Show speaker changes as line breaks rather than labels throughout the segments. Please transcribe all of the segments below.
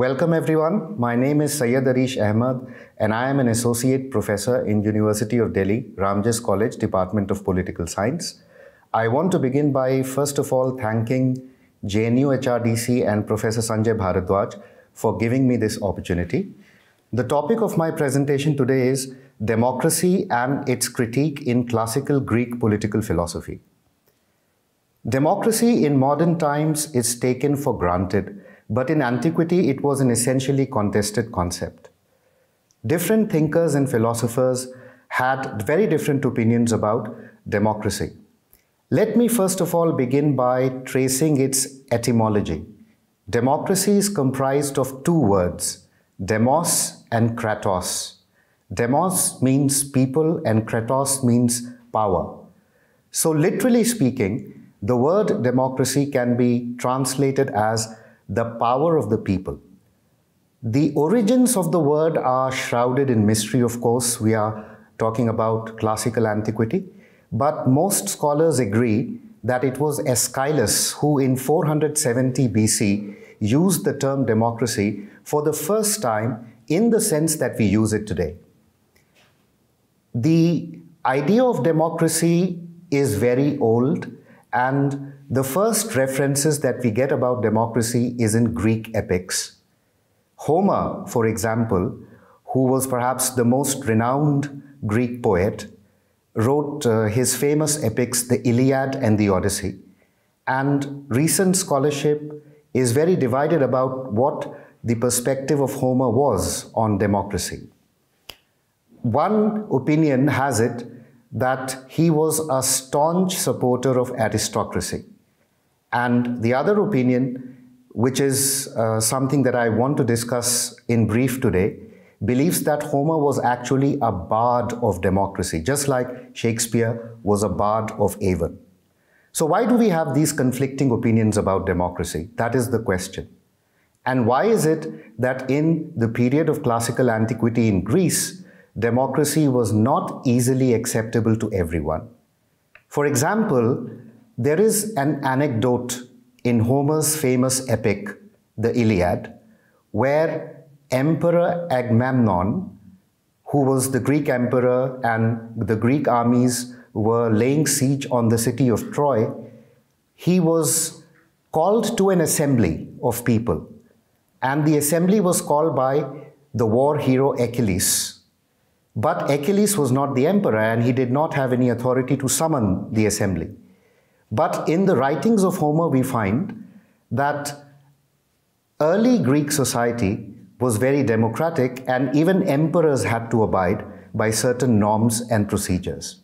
Welcome everyone. My name is Syed Areesh Ahmad and I am an Associate Professor in University of Delhi, Ramjas College, Department of Political Science. I want to begin by first of all thanking JNU HRDC and Professor Sanjay Bharadwaj for giving me this opportunity. The topic of my presentation today is Democracy and its Critique in Classical Greek Political Philosophy. Democracy in modern times is taken for granted, but in antiquity it was an essentially contested concept. Different thinkers and philosophers had very different opinions about democracy. Let me first of all begin by tracing its etymology. Democracy is comprised of two words, demos and kratos. Demos means people and kratos means power. So literally speaking, the word democracy can be translated as the power of the people. The origins of the word are shrouded in mystery, of course. We are talking about classical antiquity, but most scholars agree that it was Aeschylus who in 470 BC used the term democracy for the first time in the sense that we use it today. The idea of democracy is very old, and the first references that we get about democracy is in Greek epics. Homer, for example, who was perhaps the most renowned Greek poet, wrote his famous epics, the Iliad and the Odyssey. And recent scholarship is very divided about what the perspective of Homer was on democracy. One opinion has it that he was a staunch supporter of aristocracy. And the other opinion, which is something that I want to discuss in brief today, believes that Homer was actually a bard of democracy, just like Shakespeare was a bard of Avon. So why do we have these conflicting opinions about democracy? That is the question. And why is it that in the period of classical antiquity in Greece, democracy was not easily acceptable to everyone? For example, there is an anecdote in Homer's famous epic, the Iliad, where Emperor Agamemnon, who was the Greek emperor and the Greek armies were laying siege on the city of Troy, he was called to an assembly of people. And the assembly was called by the war hero Achilles. But Achilles was not the emperor and he did not have any authority to summon the assembly. But in the writings of Homer, we find that early Greek society was very democratic and even emperors had to abide by certain norms and procedures.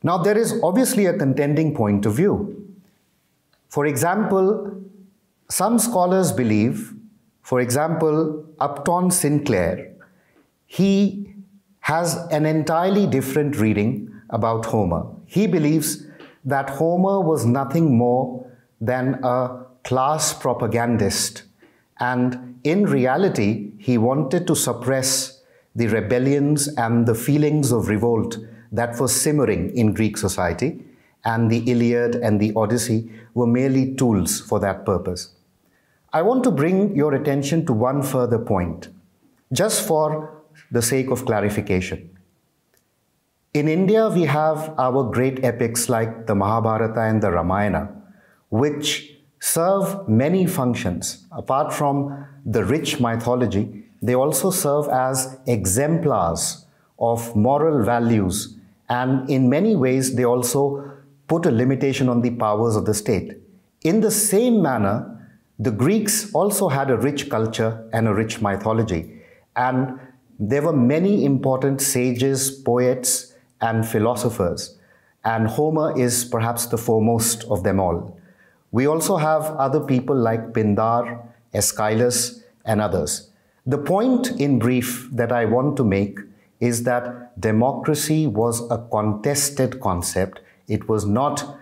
Now, there is obviously a contending point of view. For example, some scholars believe, for example, Upton Sinclair, he has an entirely different reading about Homer. He believes that Homer was nothing more than a class propagandist, and in reality, he wanted to suppress the rebellions and the feelings of revolt that was simmering in Greek society, and the Iliad and the Odyssey were merely tools for that purpose. I want to bring your attention to one further point, just for the sake of clarification. In India, we have our great epics like the Mahabharata and the Ramayana, which serve many functions. Apart from the rich mythology, they also serve as exemplars of moral values, and in many ways they also put a limitation on the powers of the state. In the same manner, the Greeks also had a rich culture and a rich mythology, and there were many important sages, poets, and philosophers, and Homer is perhaps the foremost of them all. We also have other people like Pindar, Aeschylus, and others. The point in brief that I want to make is that democracy was a contested concept. It was not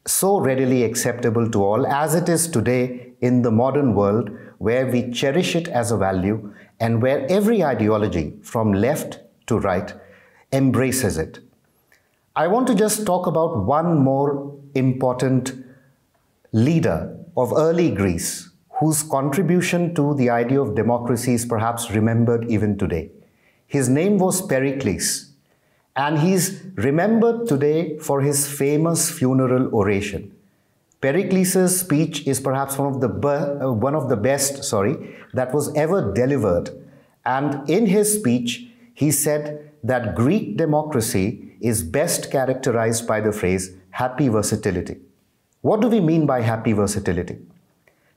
so readily acceptable to all as it is today in the modern world, where we cherish it as a value and where every ideology from left to right embraces it. I want to just talk about one more important leader of early Greece whose contribution to the idea of democracy is perhaps remembered even today. His name was Pericles, and he's remembered today for his famous funeral oration. Pericles' speech is perhaps one of the best that was ever delivered. And in his speech, he said that Greek democracy is best characterized by the phrase happy versatility. What do we mean by happy versatility?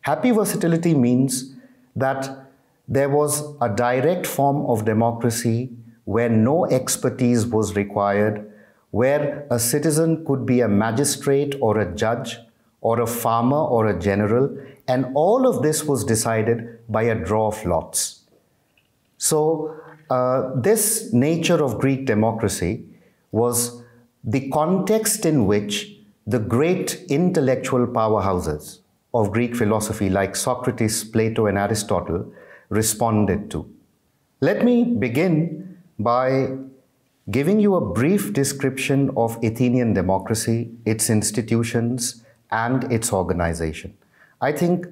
Happy versatility means that there was a direct form of democracy where no expertise was required, where a citizen could be a magistrate or a judge or a farmer or a general, and all of this was decided by a draw of lots. So this nature of Greek democracy was the context in which the great intellectual powerhouses of Greek philosophy like Socrates, Plato, and Aristotle responded to. Let me begin by giving you a brief description of Athenian democracy, its institutions, and its organization. I think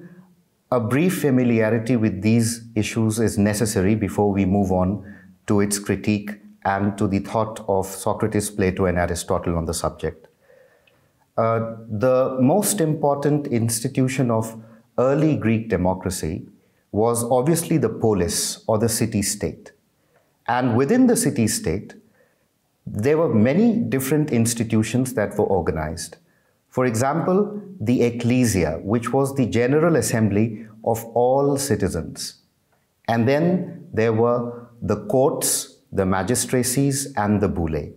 a brief familiarity with these issues is necessary before we move on to its critique and to the thought of Socrates, Plato, and Aristotle on the subject. The most important institution of early Greek democracy was obviously the polis, or the city-state. And within the city-state, there were many different institutions that were organized. For example, the ecclesia, which was the general assembly of all citizens. And then there were the courts, the magistracies, and the bullae.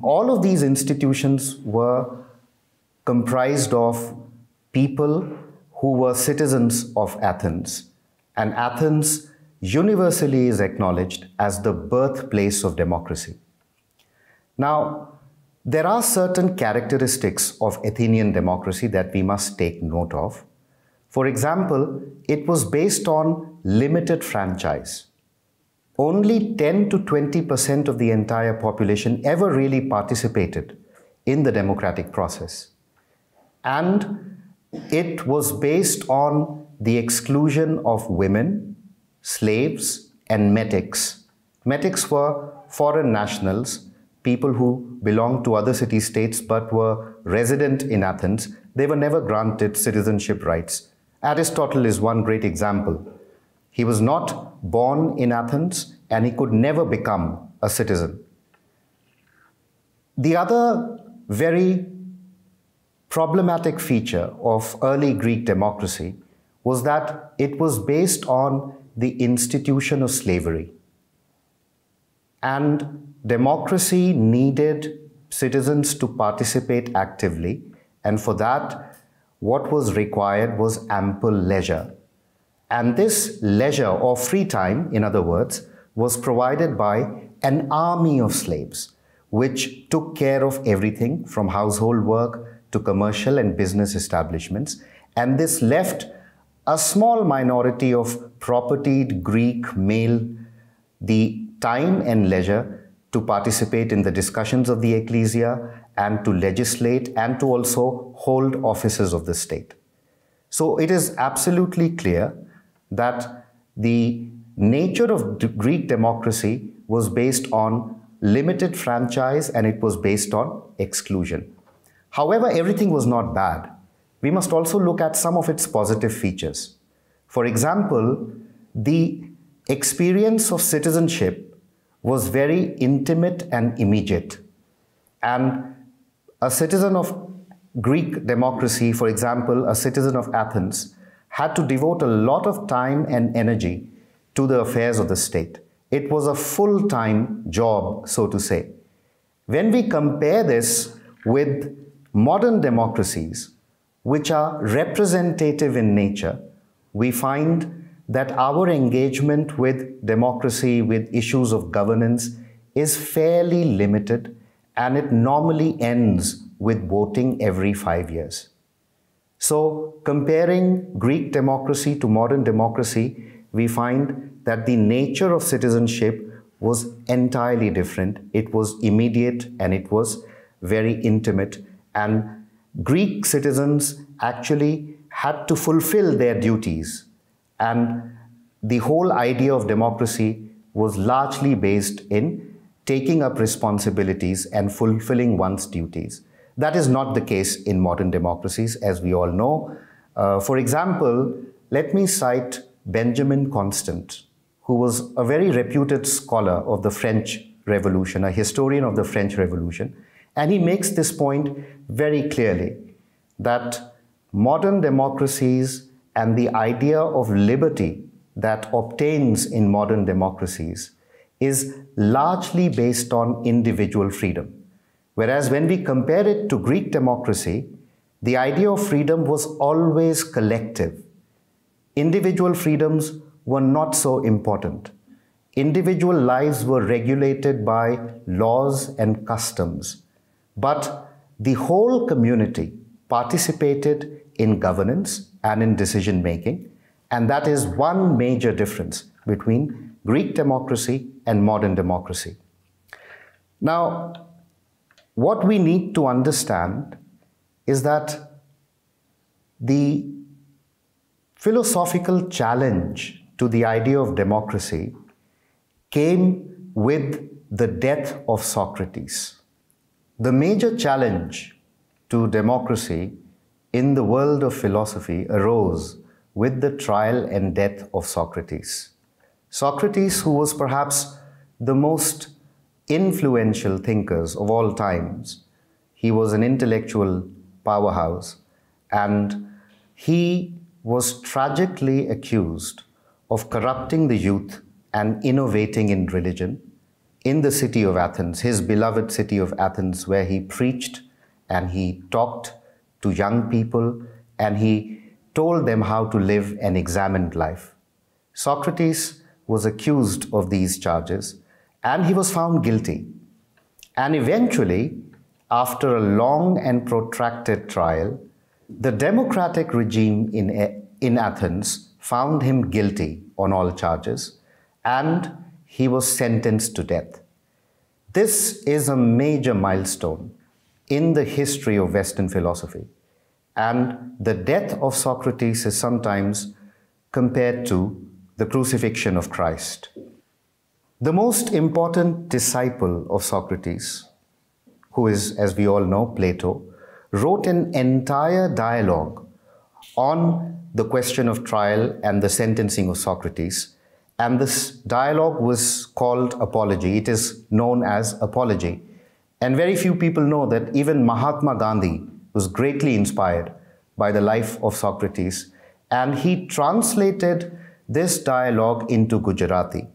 All of these institutions were comprised of people who were citizens of Athens, and Athens universally is acknowledged as the birthplace of democracy. Now, there are certain characteristics of Athenian democracy that we must take note of. For example, it was based on limited franchise. Only 10 to 20% of the entire population ever really participated in the democratic process. And it was based on the exclusion of women, slaves, and metics. Metics were foreign nationals, people who belonged to other city-states but were resident in Athens. They were never granted citizenship rights. Aristotle is one great example. He was not born in Athens and he could never become a citizen. The other very problematic feature of early Greek democracy was that it was based on the institution of slavery. And democracy needed citizens to participate actively, and for that, what was required was ample leisure. And this leisure, or free time, in other words, was provided by an army of slaves, which took care of everything from household work to commercial and business establishments. And this left a small minority of propertied Greek male the time and leisure to participate in the discussions of the ecclesia and to legislate and to also hold offices of the state. So it is absolutely clear that the nature of Greek democracy was based on limited franchise and it was based on exclusion. However, everything was not bad. We must also look at some of its positive features. For example, the experience of citizenship was very intimate and immediate. And a citizen of Greek democracy, for example, a citizen of Athens, had to devote a lot of time and energy to the affairs of the state. It was a full-time job, so to say. When we compare this with modern democracies, which are representative in nature, we find that our engagement with democracy, with issues of governance, is fairly limited, and it normally ends with voting every 5 years. So, comparing Greek democracy to modern democracy, we find that the nature of citizenship was entirely different. It was immediate and it was very intimate, and Greek citizens actually had to fulfill their duties, and the whole idea of democracy was largely based in taking up responsibilities and fulfilling one's duties. That is not the case in modern democracies, as we all know. For example, let me cite Benjamin Constant, who was a very reputed scholar of the French Revolution, a historian of the French Revolution, and he makes this point very clearly, that modern democracies and the idea of liberty that obtains in modern democracies is largely based on individual freedom. Whereas when we compare it to Greek democracy, the idea of freedom was always collective. Individual freedoms were not so important. Individual lives were regulated by laws and customs, but the whole community participated in governance and in decision making, and that is one major difference between Greek democracy and modern democracy. Now, what we need to understand is that the philosophical challenge to the idea of democracy came with the death of Socrates. The major challenge to democracy in the world of philosophy arose with the trial and death of Socrates. Socrates, who was perhaps the most influential thinkers of all times, he was an intellectual powerhouse, and he was tragically accused of corrupting the youth and innovating in religion in the city of Athens, his beloved city of Athens, where he preached and he talked to young people and he told them how to live an examined life. Socrates was accused of these charges and he was found guilty. And eventually, after a long and protracted trial, the democratic regime in Athens found him guilty on all charges, and he was sentenced to death. This is a major milestone in the history of Western philosophy, and the death of Socrates is sometimes compared to the crucifixion of Christ. The most important disciple of Socrates, who is, as we all know, Plato, wrote an entire dialogue on the question of trial and the sentencing of Socrates. And this dialogue was called Apology. It is known as Apology. And very few people know that even Mahatma Gandhi was greatly inspired by the life of Socrates. And he translated this dialogue into Gujarati.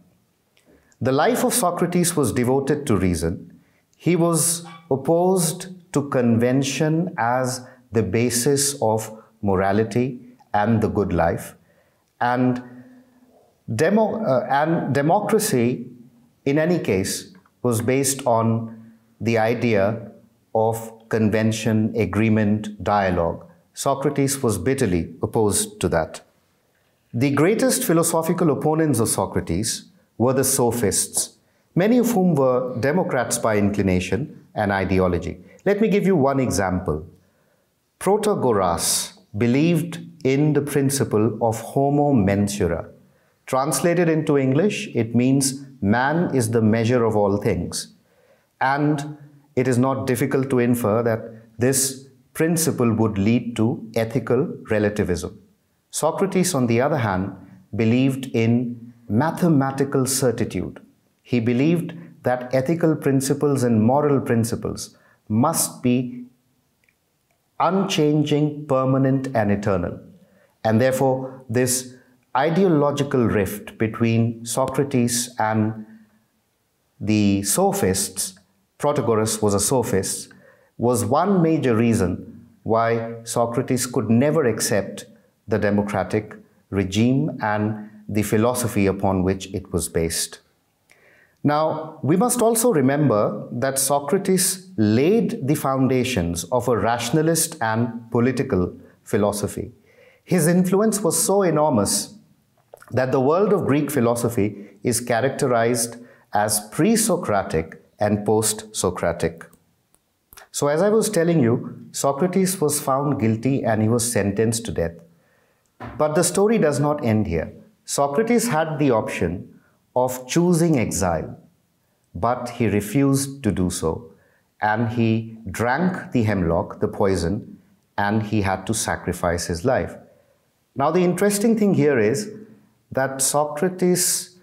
The life of Socrates was devoted to reason. He was opposed to convention as the basis of morality and the good life. And democracy, in any case, was based on the idea of convention, agreement, dialogue. Socrates was bitterly opposed to that. The greatest philosophical opponents of Socrates were the Sophists, many of whom were Democrats by inclination and ideology. Let me give you one example. Protagoras believed in the principle of homo mensura. Translated into English, it means man is the measure of all things. And it is not difficult to infer that this principle would lead to ethical relativism. Socrates, on the other hand, believed in mathematical certitude. He believed that ethical principles and moral principles must be unchanging, permanent, and eternal. And therefore, this ideological rift between Socrates and the Sophists, Protagoras was a Sophist, was one major reason why Socrates could never accept the democratic regime and the philosophy upon which it was based. Now, we must also remember that Socrates laid the foundations of a rationalist and political philosophy. His influence was so enormous that the world of Greek philosophy is characterized as pre-Socratic and post-Socratic. So as I was telling you, Socrates was found guilty and he was sentenced to death. But the story does not end here. Socrates had the option of choosing exile, but he refused to do so. And he drank the hemlock, the poison, and he had to sacrifice his life. Now, the interesting thing here is that Socrates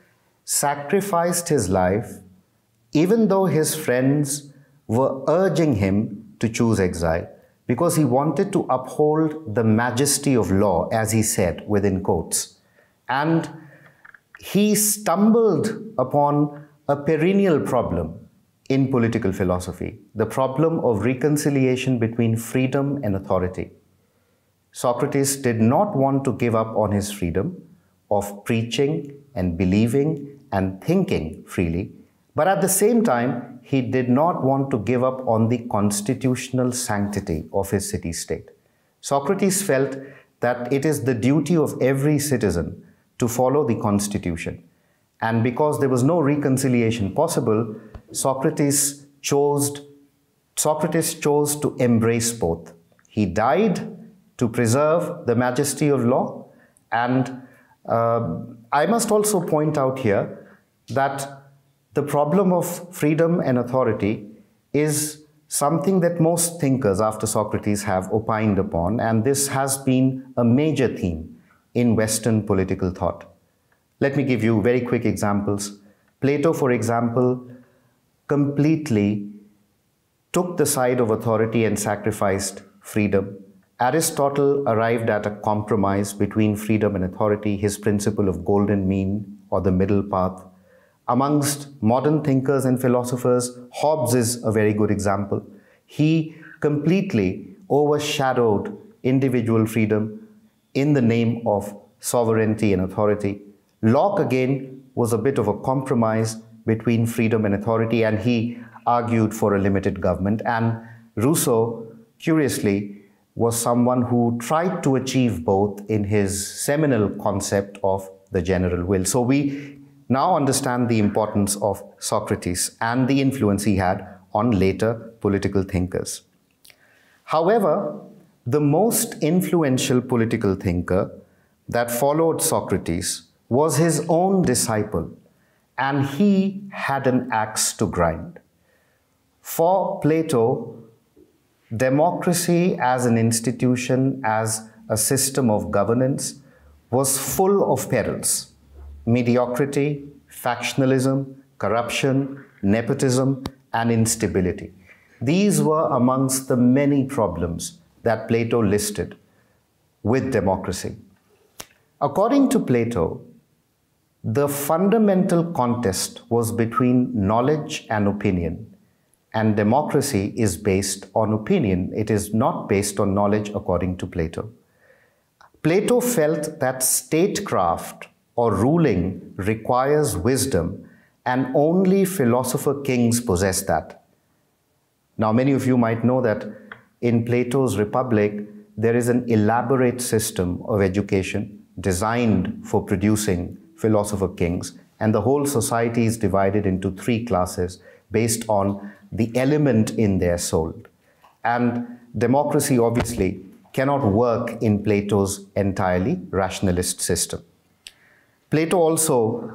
sacrificed his life even though his friends were urging him to choose exile, because he wanted to uphold the majesty of law, as he said, within quotes. And he stumbled upon a perennial problem in political philosophy, the problem of reconciliation between freedom and authority. Socrates did not want to give up on his freedom of preaching and believing and thinking freely, but at the same time, he did not want to give up on the constitutional sanctity of his city-state. Socrates felt that it is the duty of every citizen to follow the constitution. And because there was no reconciliation possible, Socrates chose to embrace both. He died to preserve the majesty of law. And I must also point out here that the problem of freedom and authority is something that most thinkers after Socrates have opined upon, and this has been a major theme in Western political thought. Let me give you very quick examples. Plato, for example, completely took the side of authority and sacrificed freedom. Aristotle arrived at a compromise between freedom and authority, his principle of golden mean or the middle path. Amongst modern thinkers and philosophers, Hobbes is a very good example. He completely overshadowed individual freedom in the name of sovereignty and authority. Locke, again, was a bit of a compromise between freedom and authority, and he argued for a limited government. And Rousseau, curiously, was someone who tried to achieve both in his seminal concept of the general will. So we now understand the importance of Socrates and the influence he had on later political thinkers. However, the most influential political thinker that followed Socrates was his own disciple, and he had an axe to grind. For Plato, democracy as an institution, as a system of governance, was full of perils. Mediocrity, factionalism, corruption, nepotism, and instability. These were amongst the many problems that Plato listed with democracy. According to Plato, the fundamental contest was between knowledge and opinion, and democracy is based on opinion. It is not based on knowledge, according to Plato. Plato felt that statecraft or ruling requires wisdom, and only philosopher kings possess that. Now, many of you might know that in Plato's Republic, there is an elaborate system of education designed for producing philosopher kings, and the whole society is divided into three classes based on the element in their soul. And democracy obviously cannot work in Plato's entirely rationalist system. Plato also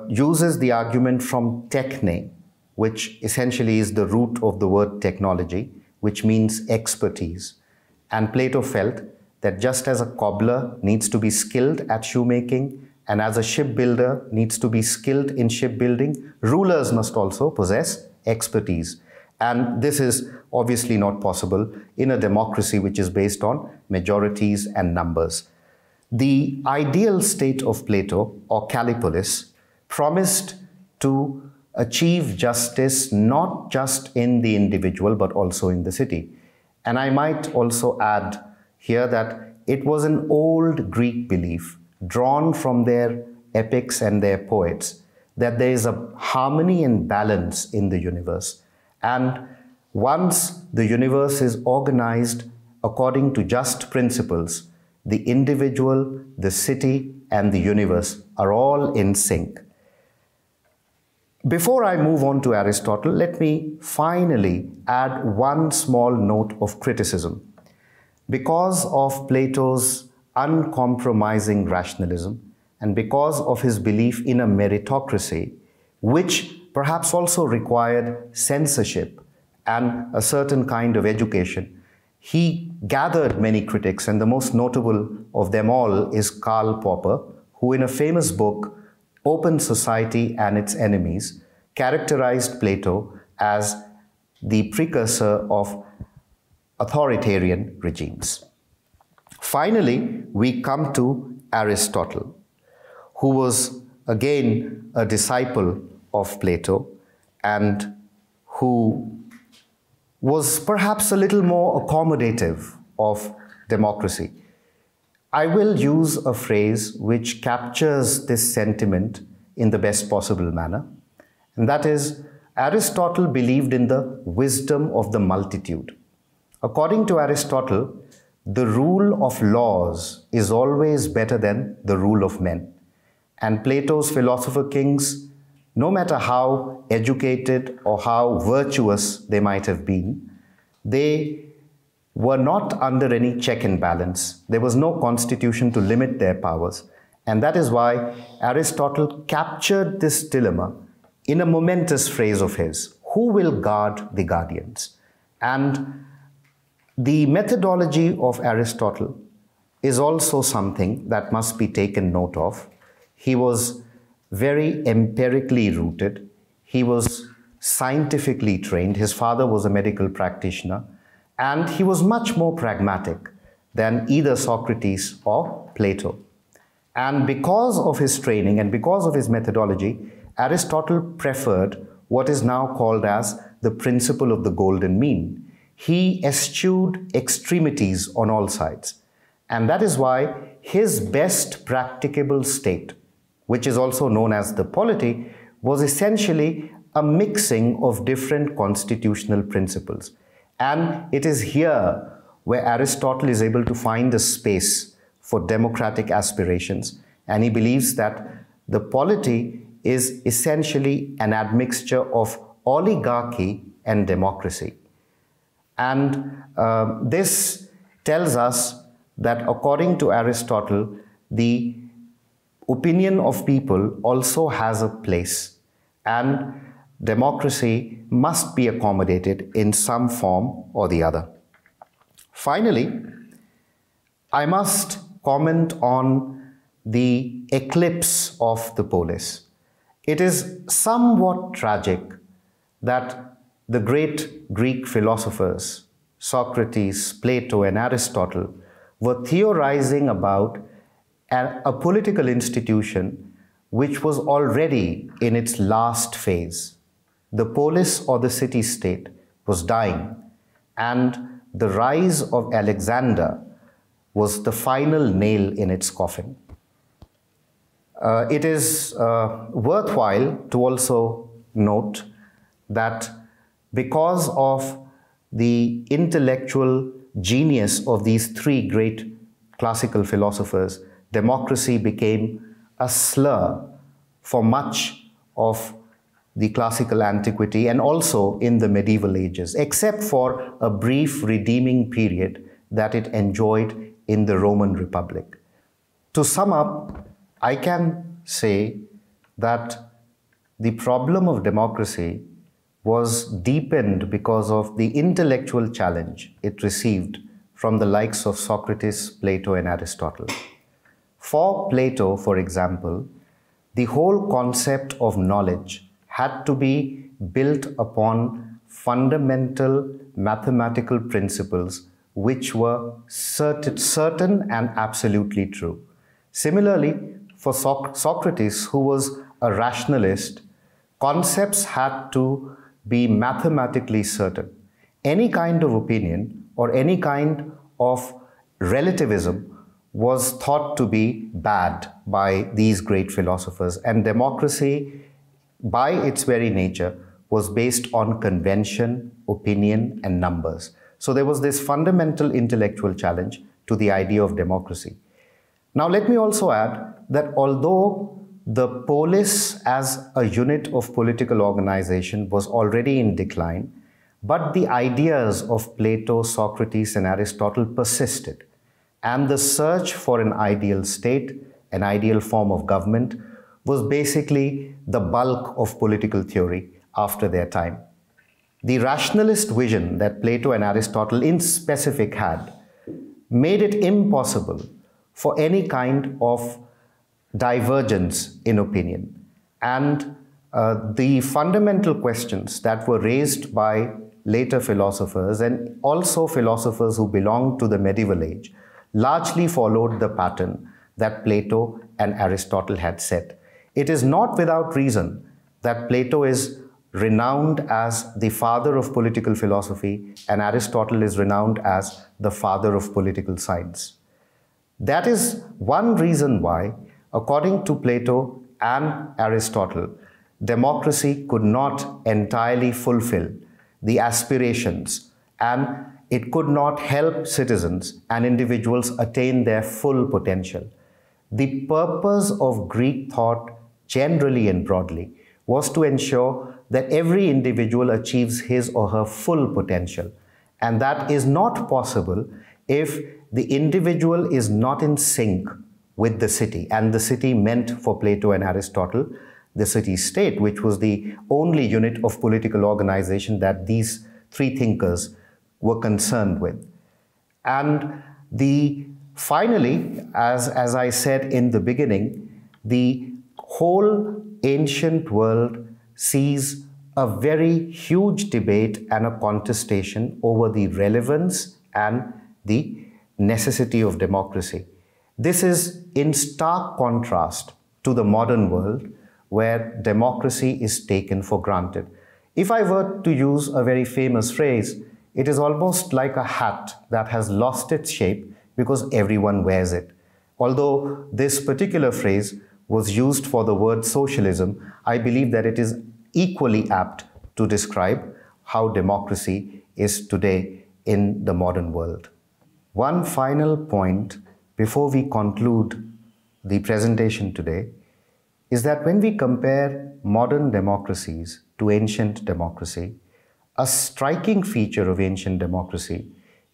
uses the argument from techne, which essentially is the root of the word technology, which means expertise. And Plato felt that just as a cobbler needs to be skilled at shoemaking, and as a shipbuilder needs to be skilled in shipbuilding, rulers must also possess expertise. And this is obviously not possible in a democracy which is based on majorities and numbers. The ideal state of Plato, or Callipolis, promised to achieve justice not just in the individual but also in the city. And I might also add here that it was an old Greek belief drawn from their epics and their poets that there is a harmony and balance in the universe. And once the universe is organized according to just principles, the individual, the city, and the universe are all in sync. Before I move on to Aristotle, let me finally add one small note of criticism. Because of Plato's uncompromising rationalism and because of his belief in a meritocracy, which perhaps also required censorship and a certain kind of education, he gathered many critics, and the most notable of them all is Karl Popper, who in a famous book, Open Society and Its Enemies, characterized Plato as the precursor of authoritarian regimes. Finally, we come to Aristotle, who was again a disciple of Plato and who was perhaps a little more accommodative of democracy. I will use a phrase which captures this sentiment in the best possible manner, and that is, Aristotle believed in the wisdom of the multitude. According to Aristotle, the rule of laws is always better than the rule of men. And Plato's philosopher kings, no matter how educated or how virtuous they might have been, they were not under any check and balance. There was no constitution to limit their powers. And that is why Aristotle captured this dilemma in a momentous phrase of his: who will guard the guardians? And the methodology of Aristotle is also something that must be taken note of. He was very empirically rooted. He was scientifically trained. His father was a medical practitioner, and he was much more pragmatic than either Socrates or Plato. And because of his training and because of his methodology, Aristotle preferred what is now called as the principle of the golden mean. He eschewed extremities on all sides. And that is why his best practicable state, which is also known as the polity, was essentially a mixing of different constitutional principles. And it is here where Aristotle is able to find a space for democratic aspirations. And he believes that the polity is essentially an admixture of oligarchy and democracy. And this tells us that according to Aristotle, the opinion of people also has a place, and democracy must be accommodated in some form or the other. Finally, I must comment on the eclipse of the polis. It is somewhat tragic that the great Greek philosophers, Socrates, Plato, and Aristotle, were theorizing about a political institution which was already in its last phase. The polis, or the city-state, was dying, and the rise of Alexander was the final nail in its coffin. It is worthwhile to also note that because of the intellectual genius of these three great classical philosophers, democracy became a slur for much of the classical antiquity and also in the medieval ages, except for a brief redeeming period that it enjoyed in the Roman Republic. To sum up, I can say that the problem of democracy was deepened because of the intellectual challenge it received from the likes of Socrates, Plato, and Aristotle. For Plato, for example, the whole concept of knowledge had to be built upon fundamental mathematical principles which were certain and absolutely true. Similarly, for Socrates, who was a rationalist, concepts had to be mathematically certain. Any kind of opinion or any kind of relativism was thought to be bad by these great philosophers, and democracy, by its very nature, was based on convention, opinion, and numbers. So there was this fundamental intellectual challenge to the idea of democracy. Now let me also add that although the polis as a unit of political organization was already in decline, but the ideas of Plato, Socrates, and Aristotle persisted, and the search for an ideal state, an ideal form of government, was basically the bulk of political theory after their time. The rationalist vision that Plato and Aristotle in specific had made it impossible for any kind of divergence in opinion. And the fundamental questions that were raised by later philosophers and also philosophers who belonged to the medieval age largely followed the pattern that Plato and Aristotle had set. It is not without reason that Plato is renowned as the father of political philosophy and Aristotle is renowned as the father of political science. That is one reason why, according to Plato and Aristotle, democracy could not entirely fulfill the aspirations and it could not help citizens and individuals attain their full potential. The purpose of Greek thought generally and broadly was to ensure that every individual achieves his or her full potential. And that is not possible if the individual is not in sync with the city. And the city meant for Plato and Aristotle the city-state, which was the only unit of political organization that these three thinkers were concerned with. And finally, as I said in the beginning, the whole ancient world sees a very huge debate and a contestation over the relevance and the necessity of democracy. This is in stark contrast to the modern world where democracy is taken for granted. If I were to use a very famous phrase, it is almost like a hat that has lost its shape because everyone wears it. Although this particular phrase was used for the word socialism, I believe that it is equally apt to describe how democracy is today in the modern world. One final point before we conclude the presentation today is that when we compare modern democracies to ancient democracy, a striking feature of ancient democracy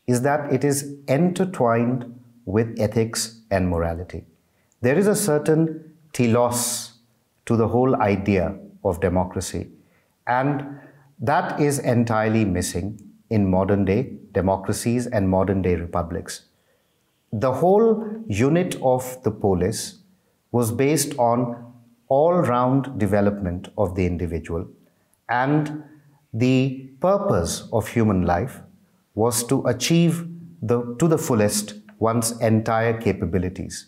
is that it is intertwined with ethics and morality. There is a certain telos to the whole idea of democracy, and that is entirely missing in modern day democracies and modern day republics. The whole unit of the polis was based on all-round development of the individual, and the purpose of human life was to achieve to the fullest one's entire capabilities.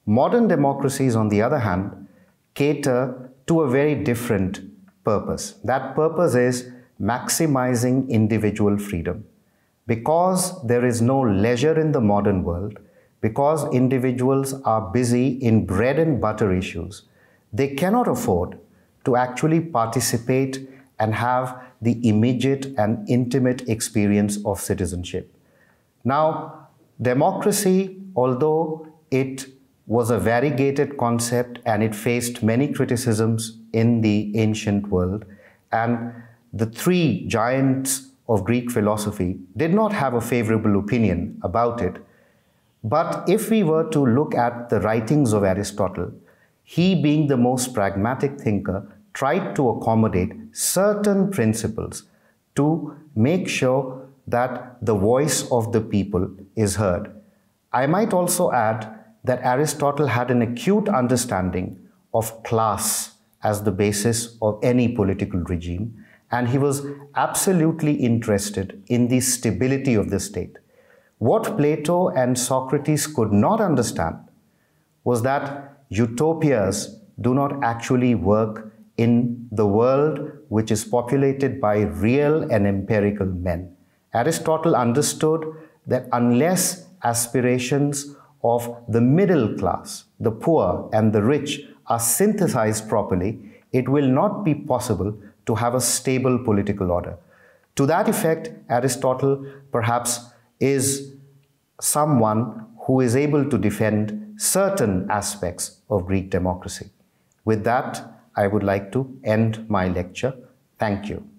Modern democracies, on the other hand, cater to a very different purpose. That purpose is maximizing individual freedom. Because there is no leisure in the modern world, because individuals are busy in bread and butter issues, they cannot afford to actually participate and have the immediate and intimate experience of citizenship. Now, democracy, although it was a variegated concept and it faced many criticisms in the ancient world, and the three giants of Greek philosophy did not have a favorable opinion about it. But if we were to look at the writings of Aristotle, he, being the most pragmatic thinker, tried to accommodate certain principles to make sure that the voice of the people is heard. I might also add that Aristotle had an acute understanding of class as the basis of any political regime, and he was absolutely interested in the stability of the state. What Plato and Socrates could not understand was that utopias do not actually work in the world which is populated by real and empirical men. Aristotle understood that unless aspirations of the middle class, the poor and the rich are synthesized properly, it will not be possible to have a stable political order. To that effect, Aristotle perhaps is someone who is able to defend certain aspects of Greek democracy. With that, I would like to end my lecture. Thank you.